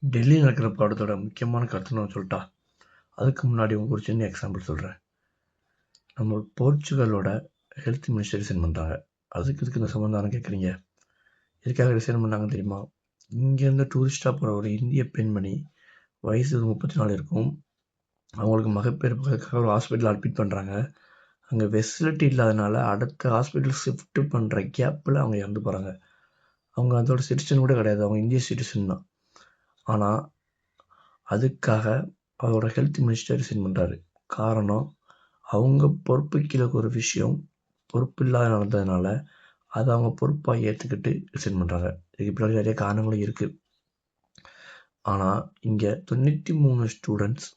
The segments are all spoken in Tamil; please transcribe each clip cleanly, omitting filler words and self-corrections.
டெல்லியில் நடக்கிற பாடத்தோட முக்கியமான கருத்து நான் சொல்லட்டா? அதுக்கு முன்னாடி உங்களுக்கு ஒரு சின்ன எக்ஸாம்பிள் சொல்கிறேன். நம்ம போர்ச்சுகலோட ஹெல்த் மினிஸ்டர் ரிசைன் பண்ணுறாங்க. இதுக்கு இந்த சம்மந்தானம் கேட்குறீங்க. எதுக்காக ரிசைன் பண்ணாங்க தெரியுமா? இங்கேருந்து டூரிஸ்டாக போகிற ஒரு இந்திய பெண்மணி, வயசு 34 இருக்கும். அவங்களுக்கு மகப்பேறு பார்க்கறதுக்காக ஒரு ஹாஸ்பிட்டல் அட்மிட் பண்ணுறாங்க. அங்கே ஃபெசிலிட்டி இல்லாதனால அடுத்த ஹாஸ்பிட்டல் ஷிஃப்ட் பண்ணுற கேப்பில் அவங்க இறந்து போகிறாங்க. அவங்க அதோட சிட்டிசன் கூட கிடையாது, அவங்க இந்திய சிட்டிசன் தான். ஆனால் அதுக்காக அவரோட ஹெல்த் மினிஸ்டர் ரிசைன் பண்ணுறாரு. காரணம், அவங்க பொறுப்பு கீழே ஒரு விஷயம் பொறுப்பு இல்லாத நடந்ததுனால அதை அவங்க பொறுப்பாக ஏற்றுக்கிட்டு ரிசைன் பண்ணுறாங்க. இதுக்கு பின்னாடி நிறைய காரணங்களும் இருக்குது. ஆனால் இங்கே 93 ஸ்டூடெண்ட்ஸ்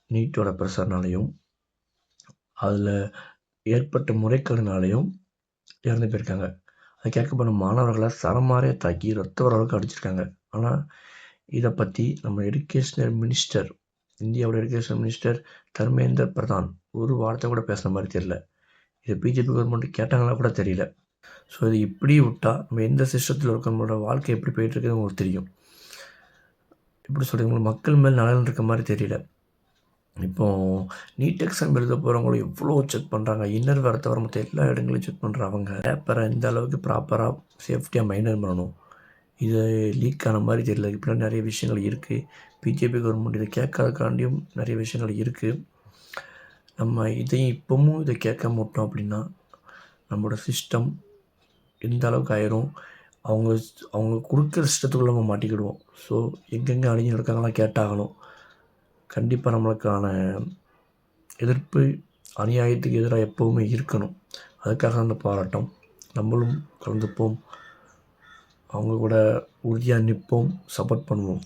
நீட்டோட ப்ரெஷர்னாலையும் அதில் ஏற்பட்ட முறைகேடுனாலையும் இறந்து போயிருக்காங்க. அதை கேட்கப்பட்ட மாணவர்களை சரமாரியாக தாக்கி ரத்த வர அளவுக்கு அடிச்சிருக்காங்க. ஆனால் இதை பற்றி நம்ம எஜுகேஷனல் மினிஸ்டர், இந்தியாவோட எஜுகேஷன் மினிஸ்டர் தர்மேந்திர பிரதான் ஒரு வார்த்தை கூட பேசுகிற மாதிரி தெரியல. இதை பிஜேபி கவர்மெண்ட் கேட்டாங்களா கூட தெரியல. ஸோ இது இப்படி விட்டால் நம்ம எந்த சிஸ்டத்தில் இருக்கவங்களோட வாழ்க்கை எப்படி போயிட்டுருக்குன்னு உங்களுக்கு தெரியும். எப்படி சொல்கிறது, உங்களுக்கு மக்கள் மேல் நலன் இருக்க மாதிரி தெரியல. இப்போது நீட் எக்ஸாம் எழுத போகிறவங்களும் எவ்வளோ செக் பண்ணுறாங்க. இன்னர் வேறு தவிர மற்ற எல்லா இடங்களையும் செக் பண்ணுறாங்க. பேப்பரை இந்த அளவுக்கு ப்ராப்பராக சேஃப்டியாக மெயின்டைன் பண்ணணும். இது லீக் ஆன மாதிரி தெரியல. இப்படிலாம் நிறைய விஷயங்கள் இருக்குது. பிஜேபி கவர்மெண்ட் இதை கேட்காதக்காண்டியும் நிறைய விஷயங்கள் இருக்குது. நம்ம இதையும் இப்போவும் இதை கேட்காம விட்டோம் அப்படின்னா நம்மளோட சிஸ்டம் எந்த அளவுக்கு ஆயிரும். அவங்க கொடுக்குற சிஸ்டத்துக்குள்ளே நம்ம மாட்டிக்கிடுவோம். ஸோ எங்கெங்கே அழிஞ்சு நடக்காங்கலாம் கேட்டாகணும். கண்டிப்பாக நம்மளுக்கான எதிர்ப்பு அநியாயத்துக்கு எதிராக எப்போவுமே இருக்கணும். அதுக்காக அந்த போராட்டம். நம்மளும் கலந்துப்போம், அவங்க கூட உறுதியாக நிற்போம், சப்போர்ட் பண்ணுவோம்.